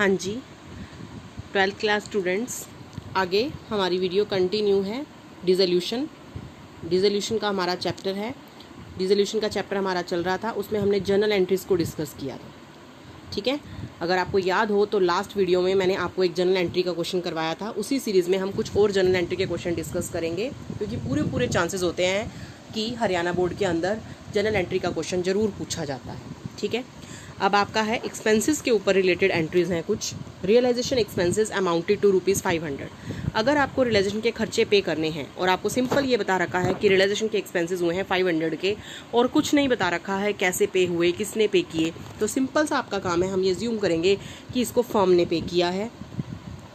हाँ जी, 12th class students, आगे हमारी वीडियो कंटिन्यू है। डिसोल्यूशन का हमारा चैप्टर है। डिसोल्यूशन का चैप्टर हमारा चल रहा था, उसमें हमने जर्नल एंट्रीज़ को डिस्कस किया था। ठीक है, अगर आपको याद हो तो लास्ट वीडियो में मैंने आपको एक जर्नल एंट्री का क्वेश्चन करवाया था। उसी सीरीज़ में हम कुछ और जर्नल एंट्री के क्वेश्चन डिस्कस करेंगे, क्योंकि पूरे चांसेस होते हैं कि हरियाणा बोर्ड के अंदर जर्नल एंट्री का क्वेश्चन ज़रूर पूछा जाता है। ठीक है, अब आपका है एक्सपेंसेस के ऊपर रिलेटेड एंट्रीज़ हैं कुछ। Realisation expenses amounted to ₹500। अगर आपको रियलाइजेशन के खर्चे पे करने हैं और आपको सिंपल ये बता रखा है कि रियलाइजेशन के एक्सपेंसेस हुए हैं 500 के, और कुछ नहीं बता रखा है कैसे पे हुए, किसने पे किए, तो सिंपल सा आपका काम है, हम ये ज्यूम करेंगे कि इसको फर्म ने पे किया है।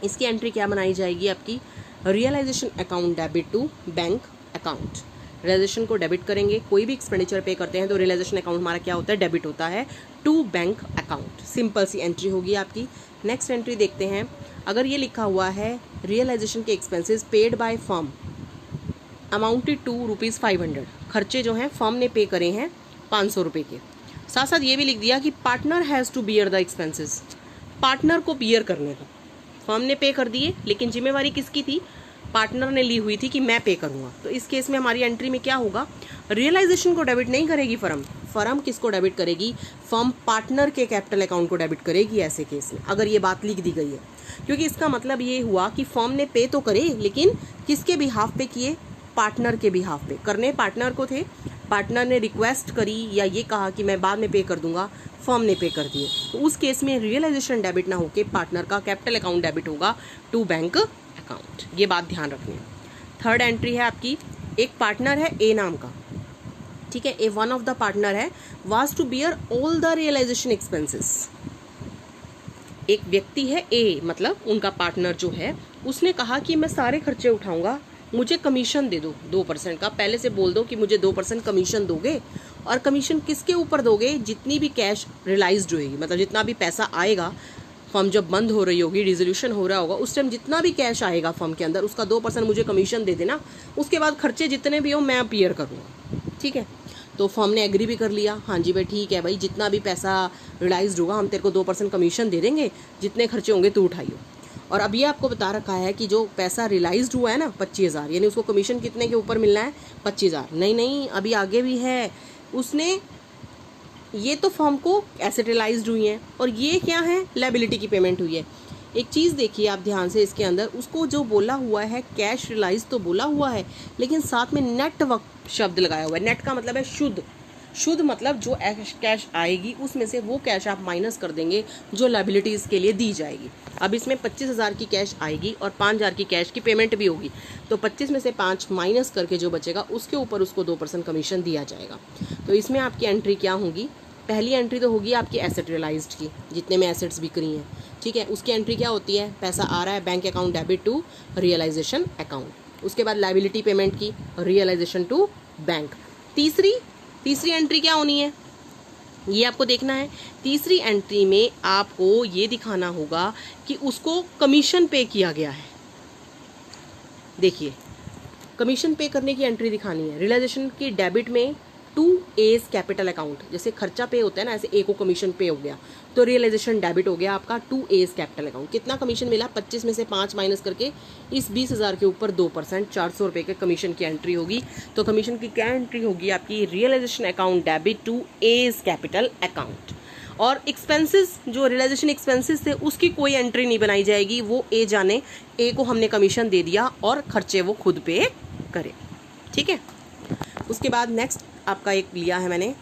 इसकी एंट्री क्या बनाई जाएगी आपकी? Realisation account debit to bank account. Realisation को डेबिट करेंगे, कोई भी एक्सपेंडिचर पे करते हैं तो रियलाइजेशन अकाउंट हमारा क्या होता है? डेबिट होता है टू बैंक अकाउंट। सिंपल सी एंट्री होगी आपकी। नेक्स्ट एंट्री देखते हैं। अगर ये लिखा हुआ है रियलाइजेशन के expenses paid by firm amounted to ₹500, खर्चे जो हैं फर्म ने पे करे हैं 500 रुपये के। साथ साथ ये भी लिख दिया कि partner has to bear the expenses, partner को बियर करने दो। फर्म ने पे कर दिए, लेकिन जिम्मेवारी किसकी थी? पार्टनर ने ली हुई थी कि मैं पे करूंगा। तो इस केस में हमारी एंट्री में क्या होगा? रियलाइजेशन को डेबिट नहीं करेगी फर्म किसको डेबिट करेगी? फर्म पार्टनर के कैपिटल अकाउंट को डेबिट करेगी ऐसे केस में, अगर ये बात लिख दी गई है। क्योंकि इसका मतलब ये हुआ कि फर्म ने पे तो करे, लेकिन किसके बिहाफ पे किए? पार्टनर के बिहाफ पे। करने पार्टनर को थे, पार्टनर ने रिक्वेस्ट करी या ये कहा कि मैं बाद में पे कर दूंगा, फर्म ने पे कर दिए, तो उस केस में रियलाइजेशन डेबिट ना होके पार्टनर का कैपिटल अकाउंट डेबिट होगा टू बैंक अकाउंट। ये बात ध्यान रखनी है। थर्ड एंट्री है आपकी, एक पार्टनर है ए नाम का, ठीक है, A one of the partner है, was to bear all the realisation expenses. एक व्यक्ति है ए, मतलब उनका पार्टनर जो है, उसने कहा कि मैं सारे खर्चे उठाऊंगा, मुझे कमीशन दे दो 2% का। पहले से बोल दो कि मुझे 2% कमीशन दोगे, और कमीशन किसके ऊपर दोगे? जितनी भी कैश रियलाइज्ड होगी, मतलब जितना भी पैसा आएगा, फर्म जब बंद हो रही होगी, डिसोल्यूशन हो रहा होगा, उस टाइम जितना भी कैश आएगा फर्म के अंदर, उसका 2% मुझे कमीशन दे देना। उसके बाद खर्चे जितने भी हो मैं अपीयर करूँगा। ठीक है, तो फर्म ने एग्री भी कर लिया, हाँ जी भाई ठीक है भाई, जितना भी पैसा रियलाइज्ड होगा हम तेरे को 2% कमीशन दे देंगे, जितने खर्चे होंगे तू उठाइयो। और अब ये आपको बता रखा है कि जो पैसा रियलाइज्ड हुआ है ना 25,000, यानी उसको कमीशन कितने के ऊपर मिलना है? 25,000। नहीं, अभी आगे भी है। उसने ये तो फर्म को एसेट रियलाइज्ड हुई है, और ये क्या है? लायबिलिटी की पेमेंट हुई है। एक चीज़ देखिए आप ध्यान से, इसके अंदर उसको जो बोला हुआ है कैश रियलाइज तो बोला हुआ है, लेकिन साथ में नेट वर्क शब्द लगाया हुआ है। नेट का मतलब है शुद्ध मतलब जो कैश आएगी उसमें से वो कैश आप माइनस कर देंगे जो लायबिलिटीज़ के लिए दी जाएगी। अब इसमें 25,000 की कैश आएगी और 5,000 की कैश की पेमेंट भी होगी, तो 25 में से 5 माइनस करके जो बचेगा उसके ऊपर उसको 2% कमीशन दिया जाएगा। तो इसमें आपकी एंट्री क्या होगी? पहली एंट्री तो होगी आपकी एसेट रियलाइज्ड की, जितने में एसेट्स बिक रही हैं। ठीक है, उसकी एंट्री क्या होती है? पैसा आ रहा है bank account debit to realisation account. उसके बाद लायबिलिटी पेमेंट की, रियलाइजेशन टू बैंक। तीसरी एंट्री क्या होनी है? ये आपको देखना है। तीसरी एंट्री में आपको ये दिखाना होगा कि उसको कमीशन पे किया गया है। देखिए, कमीशन पे करने की एंट्री दिखानी है। रियलाइजेशन की डेबिट में टू एज कैपिटल अकाउंट, जैसे खर्चा पे होता है ना, ऐसे ए को कमीशन पे हो गया, तो रियलाइजेशन डेबिट हो गया आपका टू एज कैपिटल अकाउंट। कितना कमीशन मिला? 25 में से 5 माइनस करके इस 20,000 के ऊपर 2% 400 रुपये के कमीशन की एंट्री होगी। तो कमीशन की क्या एंट्री होगी आपकी? Realisation account debit to A's capital account. और एक्सपेंसेस, जो रियलाइजेशन एक्सपेंसेस थे उसकी कोई एंट्री नहीं बनाई जाएगी, वो ए जाने, ए को हमने कमीशन दे दिया और खर्चे वो खुद पे करे। ठीक है, उसके बाद नेक्स्ट आपका एक लिया है मैंने,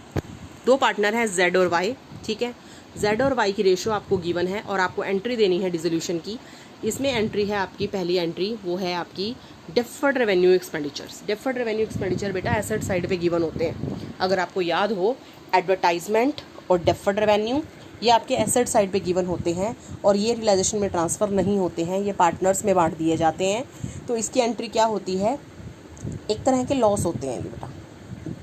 2 पार्टनर है जेड और वाई। ठीक है, जेड और वाई की रेशो आपको गिवन है और आपको एंट्री देनी है डिसोल्यूशन की। इसमें एंट्री है आपकी, पहली एंट्री वो है आपकी deferred revenue expenditures. Deferred revenue expenditure बेटा एसेट साइड पे गिवन होते हैं। अगर आपको याद हो, एडवर्टाइजमेंट और डेफर्ड रेवेन्यू ये आपके एसेट साइड पे गिवन होते हैं, और ये रियलाइजेशन में ट्रांसफ़र नहीं होते हैं, ये पार्टनर्स में बांट दिए जाते हैं। तो इसकी एंट्री क्या होती है? एक तरह के लॉस होते हैं ये बेटा,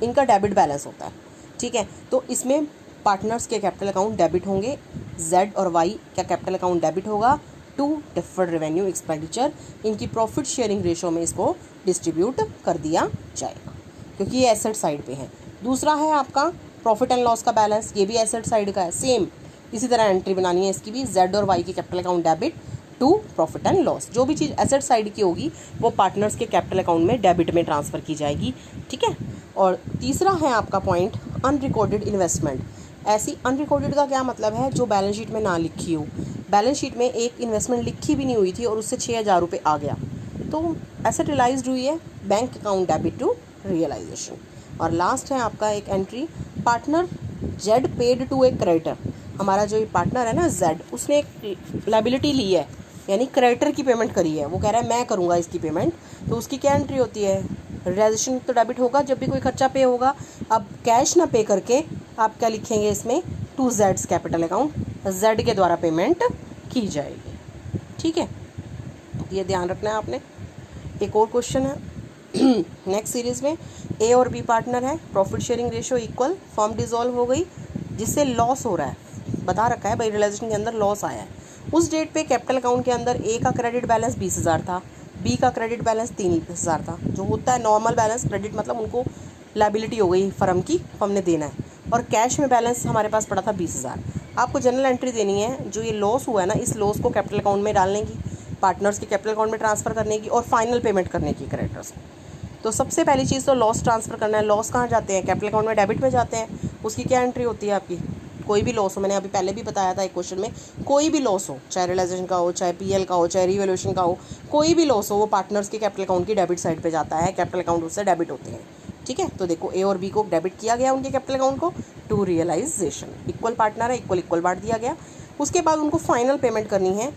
इनका डेबिट बैलेंस होता है। ठीक है, तो इसमें पार्टनर्स के कैपिटल अकाउंट डेबिट होंगे, जेड और वाई का कैपिटल अकाउंट डेबिट होगा टू डेफर्ड रेवेन्यू एक्सपेंडिचर। इनकी प्रॉफिट शेयरिंग रेशो में इसको डिस्ट्रीब्यूट कर दिया जाएगा, क्योंकि ये एसेट साइड पे है। दूसरा है आपका प्रॉफिट एंड लॉस का बैलेंस, ये भी एसेट साइड का है सेम, इसी तरह एंट्री बनानी है इसकी भी, जेड और वाई की capital account debit to profit and loss. जो भी चीज़ एसेट साइड की होगी वो पार्टनर्स के कैपिटल अकाउंट में डेबिट में ट्रांसफ़र की जाएगी, ठीक है। और तीसरा है आपका पॉइंट अनरिकॉर्डेड इन्वेस्टमेंट। ऐसी अनरिकॉर्डेड का क्या मतलब है, जो बैलेंस शीट में ना लिखी हो। बैलेंस शीट में एक इन्वेस्टमेंट लिखी भी नहीं हुई थी और उससे 6,000 रुपये आ गया, तो एसेट रियलाइज्ड हुई है, bank account debit to realisation. और लास्ट है आपका एक entry, partner Z paid to a creditor. हमारा जो ये पार्टनर है ना जेड, उसने एक लायबिलिटी ली है, यानी क्रेडिटर की पेमेंट करी है, वो कह रहा है मैं करूँगा इसकी पेमेंट, तो उसकी क्या एंट्री होती है, रियलाइजेशन तो डेबिट होगा जब भी कोई खर्चा पे होगा। अब कैश ना पे करके आप क्या लिखेंगे इसमें, टू जेड्स कैपिटल अकाउंट, जेड के द्वारा पेमेंट की जाएगी, ठीक है। ये ध्यान रखना है आपने। एक और क्वेश्चन है नेक्स्ट सीरीज में, ए और बी पार्टनर है, profit sharing ratio equal, firm dissolve हो गई जिससे लॉस हो रहा है, बता रखा है भाई रियलाइजेशन के अंदर लॉस आया है। उस डेट पे कैपिटल अकाउंट के अंदर ए का क्रेडिट बैलेंस 20,000 था, बी का क्रेडिट बैलेंस 3,000 था। जो होता है नॉर्मल बैलेंस, क्रेडिट मतलब उनको लायबिलिटी हो गई फर्म की, फर्म ने देना है, और कैश में बैलेंस हमारे पास पड़ा था 20,000। आपको जनरल एंट्री देनी है, जो ये लॉस हुआ है ना, इस लॉस को कैपिटल अकाउंट में डालने की, पार्टनर्स के कैपिटल अकाउंट में ट्रांसफ़र करने की और फाइनल पेमेंट करने की क्रेडिटर्स को। तो सबसे पहली चीज़ तो लॉस ट्रांसफ़र करना है। लॉस कहाँ जाते हैं, कैपिटल अकाउंट में डेबिट में जाते हैं। उसकी क्या एंट्री होती है आपकी, कोई भी लॉस हो, मैंने अभी पहले भी बताया था एक क्वेश्चन में, कोई भी लॉस हो, चाहे रियलाइजेशन का हो, चाहे पीएल का हो, चाहे रिवैल्यूएशन का हो, कोई भी लॉस हो, वो पार्टनर्स के कैपिटल अकाउंट की डेबिट साइड पे जाता है, कैपिटल अकाउंट उससे डेबिट होते हैं, ठीक है। तो देखो ए और बी को डेबिट किया गया उनके कैपिटल अकाउंट को टू रियलाइजेशन, इक्वल पार्टनर है, इक्वल इक्वल बांट दिया गया। उसके बाद उनको फाइनल पेमेंट करनी है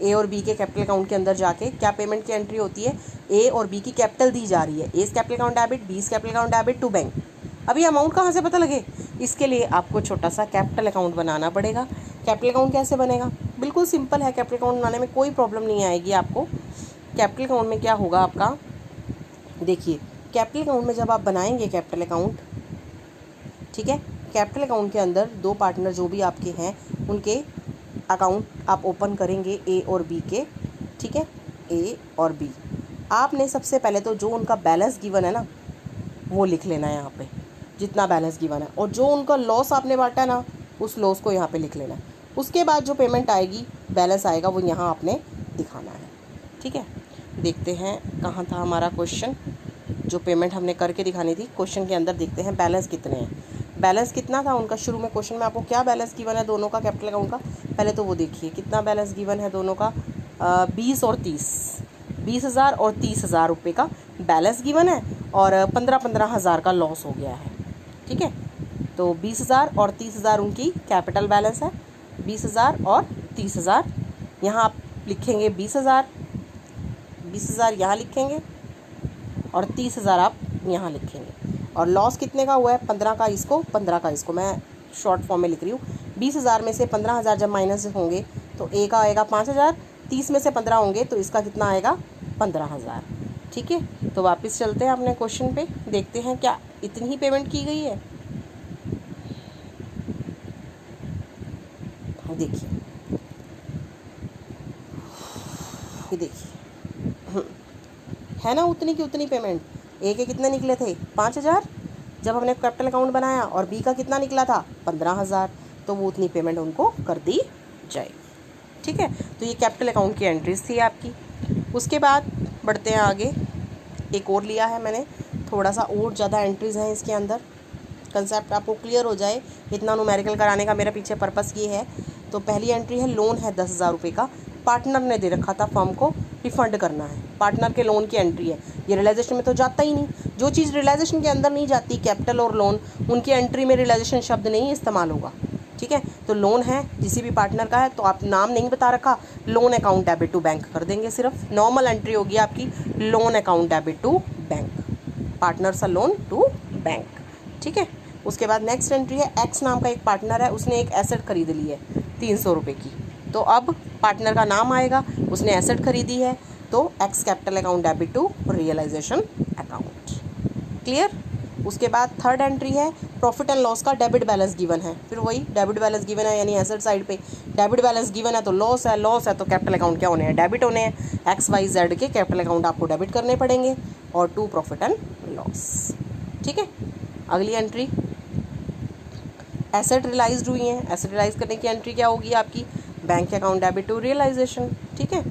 ए और बी के कैपिटल अकाउंट के अंदर जाके। क्या पेमेंट की एंट्री होती है, ए और बी की कैपिटल दी जा रही है, A capital account debit, B capital account debit to bank. अभी अमाउंट कहाँ से पता लगे, इसके लिए आपको छोटा सा कैपिटल अकाउंट बनाना पड़ेगा। कैपिटल अकाउंट कैसे बनेगा, बिल्कुल सिंपल है, कैपिटल अकाउंट बनाने में कोई प्रॉब्लम नहीं आएगी आपको। कैपिटल अकाउंट में क्या होगा आपका, देखिए कैपिटल अकाउंट में जब आप बनाएंगे कैपिटल अकाउंट, ठीक है, कैपिटल अकाउंट के अंदर दो पार्टनर जो भी आपके हैं उनके अकाउंट आप ओपन करेंगे ए और बी के, ठीक है, ए और बी। आपने सबसे पहले तो जो उनका बैलेंस गिवन है ना वो लिख लेना है यहाँ पे, जितना बैलेंस गिवन है, और जो उनका लॉस आपने बांटा है ना उस लॉस को यहाँ पे लिख लेना है। उसके बाद जो पेमेंट आएगी, बैलेंस आएगा, वो यहाँ आपने दिखाना है, ठीक है। देखते हैं कहाँ था हमारा क्वेश्चन, जो पेमेंट हमने करके दिखानी थी। क्वेश्चन के अंदर देखते हैं बैलेंस कितने हैं, बैलेंस कितना था उनका। शुरू में क्वेश्चन में आपको क्या बैलेंस गिवन है दोनों का कैपिटल अकाउंट का, पहले तो वो देखिए कितना बैलेंस गिवन है दोनों का, 20 और 30, 20,000 और 30,000 रुपये का बैलेंस गिवन है, और 15-15 हज़ार का लॉस हो गया है, ठीक है। तो 20,000 और 30,000 उनकी कैपिटल बैलेंस है, 20,000 और 30,000। यहाँ आप लिखेंगे 20,000 यहाँ लिखेंगे और 30,000 आप यहाँ लिखेंगे। और लॉस कितने का हुआ है, 15 का इसको, 15 का इसको, मैं शॉर्ट फॉर्म में लिख रही हूँ। 20,000 में से 15,000 जब माइनस होंगे तो ए का आएगा 5,000, 30 में से 15 होंगे तो इसका कितना आएगा 15,000, ठीक है। तो वापस चलते हैं अपने क्वेश्चन पे, देखते हैं क्या इतनी ही पेमेंट की गई है। देखिए ये देखिए है ना, उतनी की उतनी पेमेंट। ए के कितने निकले थे 5,000 जब हमने कैपिटल अकाउंट बनाया, और बी का कितना निकला था 15,000, तो वो उतनी पेमेंट उनको कर दी जाएगी, ठीक है। तो ये कैपिटल अकाउंट की एंट्रीज थी आपकी। उसके बाद बढ़ते हैं आगे, एक और लिया है मैंने, थोड़ा सा और ज़्यादा एंट्रीज हैं इसके अंदर, कंसेप्ट आपको क्लियर हो जाए, इतना न्यूमेरिकल कराने का मेरा पीछे पर्पस ये है। तो पहली एंट्री है, लोन है 10,000 रुपये का, पार्टनर ने दे रखा था, फर्म को रिफंड करना है, पार्टनर के लोन की एंट्री है। ये रियलाइजेशन में तो जाता ही नहीं, जो चीज़ रियलाइजेशन के अंदर नहीं जाती, कैपिटल और लोन, उनकी एंट्री में रियलाइजेशन शब्द नहीं इस्तेमाल होगा, ठीक है। तो लोन है किसी भी पार्टनर का है, तो आप नाम नहीं बता रखा, loan account debit to bank कर देंगे, सिर्फ नॉर्मल एंट्री होगी आपकी, loan account debit to bank, partner सा लोन टू बैंक, ठीक है। उसके बाद नेक्स्ट एंट्री है, एक्स नाम का एक पार्टनर है, उसने एक एसेट खरीद ली है 300 रुपये की, तो अब पार्टनर का नाम आएगा, उसने एसेट खरीदी है, तो X capital account debit to realisation account, clear. उसके बाद थर्ड एंट्री है, प्रॉफिट एंड लॉस का डेबिट बैलेंस गिवन है, फिर वही डेबिट बैलेंस गिवन है, यानी एसेट साइड पे डेबिट बैलेंस गिवन है, तो लॉस है, लॉस है तो कैपिटल अकाउंट क्या होने हैं, डेबिट होने हैं, एक्स वाई जेड के कैपिटल अकाउंट आपको डेबिट करने पड़ेंगे, और टू प्रॉफिट एंड लॉस, ठीक है। अगली एंट्री, एसेट रियलाइज्ड हुई हैं। एसेट रियलाइज करने की एंट्री क्या होगी आपकी, bank account debit to realisation. ठीक है,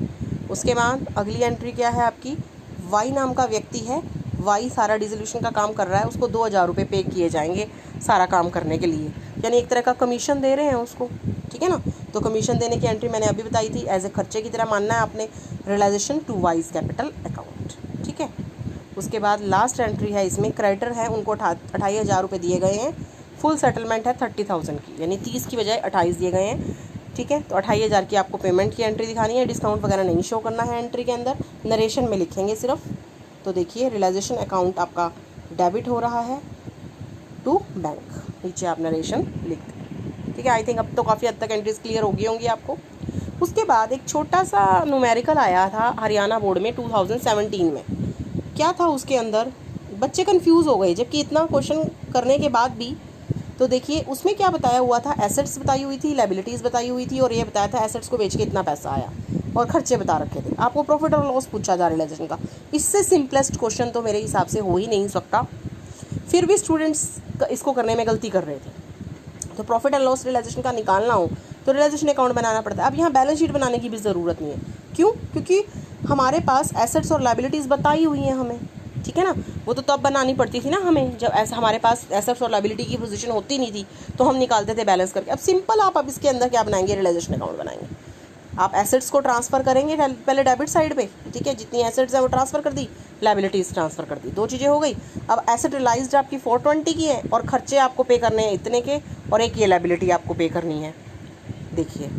उसके बाद अगली एंट्री क्या है आपकी, वाई नाम का व्यक्ति है, वाई सारा डिसोल्यूशन का काम कर रहा है, उसको 2000 रुपये पे किए जाएंगे सारा काम करने के लिए, यानी एक तरह का कमीशन दे रहे हैं उसको। ठीक है ना, तो कमीशन देने की एंट्री मैंने अभी बताई थी, एज ए खर्चे की तरह मानना है आपने, realisation to Y's capital account. ठीक है, उसके बाद लास्ट एंट्री है इसमें, क्रेडिटर है, उनको 28,000 रुपये दिए गए हैं, फुल सेटलमेंट है 30,000 की, यानी 30 की बजाय 28 दिए गए हैं। ठीक है, तो 28,000 की आपको पेमेंट की एंट्री दिखानी है, डिस्काउंट वगैरह नहीं शो करना है एंट्री के अंदर, नरेशन में लिखेंगे सिर्फ। तो देखिए रियलाइजेशन अकाउंट आपका डेबिट हो रहा है टू बैंक, नीचे आप नरेशन लिख दें। ठीक है, आई थिंक अब तो काफ़ी हद तक एंट्रीज क्लियर हो गई होंगी आपको। उसके बाद एक छोटा सा न्यूमेरिकल आया था हरियाणा बोर्ड में 2017 में, क्या था उसके अंदर, बच्चे कंफ्यूज हो गए, जबकि इतना क्वेश्चन करने के बाद भी। तो देखिए उसमें क्या बताया हुआ था, एसेट्स बताई हुई थी, लायबिलिटीज़ बताई हुई थी, और ये बताया था एसेट्स को बेच के इतना पैसा आया, और खर्चे बता रखे थे। आपको प्रॉफिट और लॉस पूछा जा रियलाइजेशन का, इससे सिंपलेस्ट क्वेश्चन तो मेरे हिसाब से हो ही नहीं सकता। फिर भी स्टूडेंट्स इसको करने में गलती कर रहे थे। तो प्रॉफिट एंड लॉस रियलाइजेशन का निकालना हो तो रियलाइजेशन अकाउंट बनाना पड़ता है। अब यहाँ बैलेंस शीट बनाने की भी ज़रूरत नहीं है, क्यों, क्योंकि हमारे पास एसेट्स और लायबिलिटीज़ बताई हुई हैं हमें। ठीक है ना, वो तो तब बनानी पड़ती थी ना हमें, जब ऐसा हमारे पास एसेट्स और लायबिलिटी की पोजीशन होती नहीं थी, तो हम निकालते थे बैलेंस करके। अब सिंपल आप अब इसके अंदर क्या बनाएंगे, रियलाइजेशन अकाउंट बनाएंगे। आप एसेट्स को ट्रांसफ़र करेंगे पहले डेबिट साइड पे, ठीक है, जितनी एसेट्स है वो ट्रांसफ़र कर दी, लायबिलिटीज़ ट्रांसफ़र कर दी, दो चीज़ें हो गई। अब एसेट रियलाइज्ड आपकी 420 की है, और खर्चे आपको पे करने हैं इतने के, और एक ये लायबिलिटी आपको पे करनी है। देखिए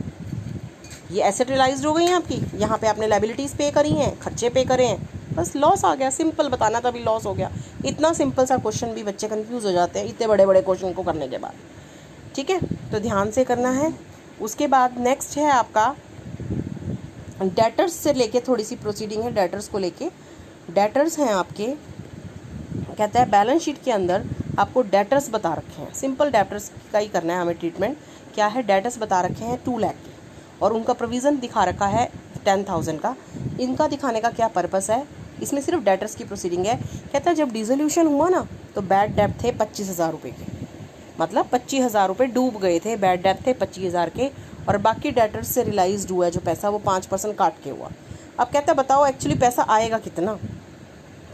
ये एसेट रियलाइज्ड हो गई हैं आपकी, यहाँ पे आपने लायबिलिटीज़ पे करी हैं, खर्चे पे करे हैं, बस लॉस आ गया। सिंपल बताना तभी लॉस हो गया। इतना सिंपल सा क्वेश्चन भी बच्चे कंफ्यूज हो जाते हैं इतने बड़े बड़े क्वेश्चन को करने के बाद। ठीक है, तो ध्यान से करना है। उसके बाद नेक्स्ट है आपका डेटर्स से लेके थोड़ी सी प्रोसीडिंग है, डेटर्स को लेके। डेटर्स हैं आपके, कहता है बैलेंस शीट के अंदर आपको डेटर्स बता रखे हैं, सिंपल डेटर्स का ही करना है हमें ट्रीटमेंट। क्या है, डेटर्स बता रखे हैं 2 लाख के, और उनका प्रोविज़न दिखा रखा है 10,000 का। इनका दिखाने का क्या पर्पस है, इसमें सिर्फ डेटर्स की प्रोसीडिंग है। कहता है जब डिसोल्यूशन हुआ ना, तो बैड डेट थे 25,000 रुपये के, मतलब 25,000 रुपये डूब गए थे, बैड डेट थे 25,000 के, और बाकी डेटर्स से रियलाइज्ड हुआ जो पैसा वो 5% काट के हुआ। अब कहता है बताओ एक्चुअली पैसा आएगा कितना।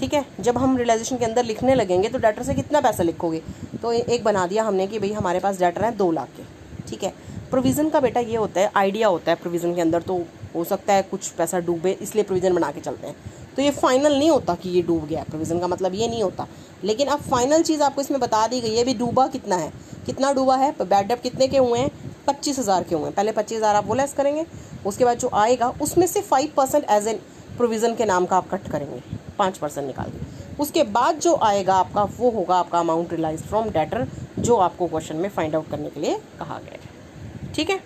ठीक है, जब हम रियलाइजेशन के अंदर लिखने लगेंगे तो डेटर से कितना पैसा लिखोगे, तो एक बना दिया हमने कि भाई हमारे पास डेटर है 2 लाख के। ठीक है, प्रोविज़न का बेटा ये होता है, आइडिया होता है प्रोविज़न के अंदर, तो हो सकता है कुछ पैसा डूबे, इसलिए प्रोविज़न बना के चलते हैं। तो ये फाइनल नहीं होता कि ये डूब गया, प्रोविज़न का मतलब ये नहीं होता। लेकिन अब फाइनल चीज़ आपको इसमें बता दी गई है, भी डूबा कितना है, कितना डूबा है। बैड डेट कितने के हुए हैं, 25,000 के हुए हैं। पहले 25,000 आप वो लेस करेंगे, उसके बाद जो आएगा उसमें से 5% एज एन प्रोविज़न के नाम का आप कट करेंगे, 5% निकाल के। उसके बाद जो आएगा आपका वो होगा आपका अमाउंट रियलाइज फ्रॉम डेटर, जो आपको क्वेश्चन में फाइंड आउट करने के लिए कहा गया है। ठीक है।